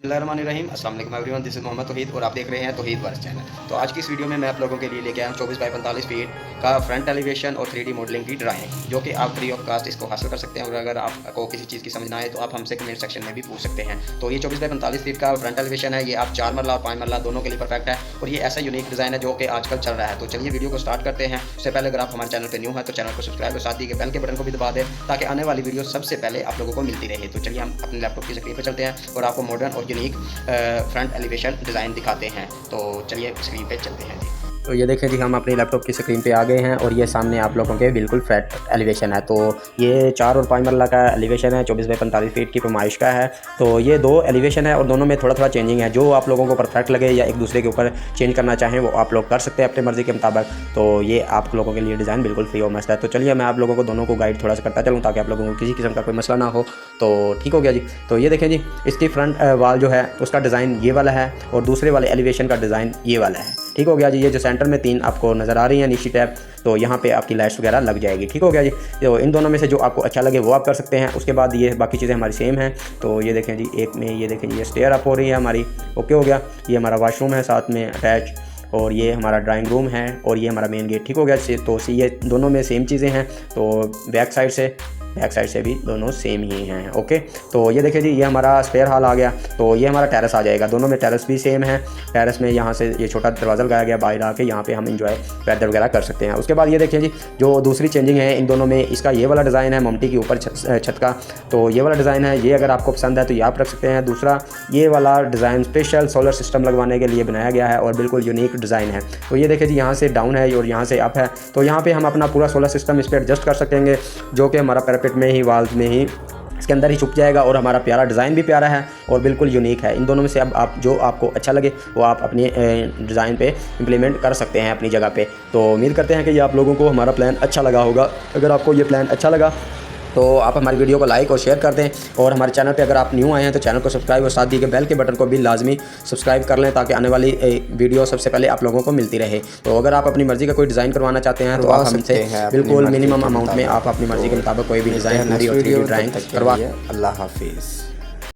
बिस्मिल्लाहिर्रहमानिर्रहीम अस्सलाम वालेकुम एवरीवन, दिस इज़ मोहम्मद तौहीद और आप देख रहे हैं तौहीद वर्स चैनल। तो आज की इस वीडियो में मैं आप लोगों के लिए लेके आया हूँ 24 बाई 45 फीट का फ्रंट एलिवेशन और 3D मॉडलिंग की ड्राइंग, जो कि आप फ्री ऑफ कास्ट इसको हासिल कर सकते हैं। और अगर आपको किसी चीज़ की समझ ना आए तो आप हमसे कमेंट सेक्शन में भी पूछ सकते हैं। तो ये 24 बाई 45 फीट का फ्रंट एलिवेशन है, ये आप 4 मरला और 5 मरला दोनों के लिए परफेक्ट है। और ये ऐसा यूनिक डिज़ाइन है जो कि आजकल चल रहा है। तो चलिए वीडियो को स्टार्ट करते हैं। उससे पहले अगर आप हमारे चैनल पर न्यू है तो चैनल को सब्सक्राइब और साथ ही बेल के बटन को भी दबा दें ताकि आने वाली वीडियो सबसे पहले आप लोगों को मिलती रहे। तो चलिए हम अपने लैपटॉप की स्क्रीन पर चलते हैं और आपको मॉडर्न और यूनिक फ्रंट एलिवेशन डिज़ाइन दिखाते हैं। तो चलिए स्क्रीन पे चलते हैं जी। तो ये देखें जी, हम अपनी लैपटॉप की स्क्रीन पे आ गए हैं और ये सामने आप लोगों के बिल्कुल फ्लैट एलिवेशन है। तो ये 4 और 5 मरला का एलिवेशन है, 24 बाई 45 फीट की पैमाइश का है। तो ये 2 एलिवेशन है और दोनों में थोड़ा थोड़ा चेंजिंग है। जो आप लोगों को परफेक्ट लगे या एक दूसरे के ऊपर चेंज करना चाहें वो आप लोग कर सकते हैं अपनी मर्ज़ी के मुताबिक। तो ये आप लोगों के लिए डिज़ाइन बिल्कुल फ्री और मस्त है। तो चलिए मैं आप लोगों को दोनों को गाइड थोड़ा सा करता चलूँ ताकि आप लोगों को किसी किस्म का कोई मसला ना हो। तो ठीक हो गया जी। तो ये देखें जी, इसकी फ्रंट वाल जो है उसका डिज़ाइन ये वाला है और दूसरे वाले एलिवेशन का डिज़ाइन ये वाला है। ठीक हो गया जी। ये जो सेंटर में 3 आपको नज़र आ रही है नीचे टैब, तो यहाँ पे आपकी लाइट्स वगैरह लग जाएगी। ठीक हो गया जी। तो इन दोनों में से जो आपको अच्छा लगे वो आप कर सकते हैं। उसके बाद ये बाकी चीज़ें हमारी सेम हैं। तो ये देखें जी, एक में ये देखें जी, ये स्टेयर अप हो रही है हमारी। ओके हो गया। ये हमारा वॉशरूम है साथ में अटैच, और ये हमारा ड्राइंग रूम है और ये हमारा मेन गेट। ठीक हो गया। तो ये दोनों में सेम चीज़ें हैं। तो बैक साइड से भी दोनों सेम ही हैं। ओके। तो ये देखिए जी, ये हमारा स्पेयर हॉल आ गया। तो ये हमारा टेरेस आ जाएगा। दोनों में टेरेस भी सेम है। टेरेस में यहाँ से ये छोटा दरवाज़ा लगाया गया, बाहर आके यहाँ पे हम इंजॉय वेदर वगैरह कर सकते हैं। उसके बाद ये देखिए जी, जो दूसरी चेंजिंग है इन दोनों में, इसका ये वाला डिज़ाइन है ममटी के ऊपर छत का। तो ये वाला डिज़ाइन है, ये अगर आपको पसंद है तो ये आप रख सकते हैं। दूसरा ये वाला डिज़ाइन स्पेशल सोलर सिस्टम लगवाने के लिए बनाया गया है और बिल्कुल यूनिक डिज़ाइन है। तो ये देखिए जी, यहाँ से डाउन है और यहाँ से अप है। तो यहाँ पे हम अपना पूरा सोलर सिस्टम इस पर एडजस्ट कर सकेंगे, जो कि हमारा पैरापेट में ही, वाल्स में ही, इसके अंदर ही छुप जाएगा। और हमारा प्यारा डिज़ाइन भी प्यारा है और बिल्कुल यूनिक है। इन दोनों में से अब आप जो आपको अच्छा लगे वो आप अपनी डिज़ाइन पे इम्प्लीमेंट कर सकते हैं अपनी जगह पे। तो उम्मीद करते हैं कि ये आप लोगों को हमारा प्लान अच्छा लगा होगा। अगर आपको ये प्लान अच्छा लगा तो आप हमारी वीडियो को लाइक और शेयर कर दें। और हमारे चैनल पे अगर आप न्यू आए हैं तो चैनल को सब्सक्राइब और साथ दी के बेल के बटन को भी लाजमी सब्सक्राइब कर लें ताकि आने वाली वीडियो सबसे पहले आप लोगों को मिलती रहे। तो अगर आप अपनी मर्ज़ी का कोई डिज़ाइन करवाना चाहते हैं तो आप हमसे बिल्कुल मिनिमम अमाउंट में आप अपनी मर्ज़ी के मुताबिक कोई भी डिज़ाइन पूरी और 3D ड्राइंग करवा। अल्लाह हाफिज़।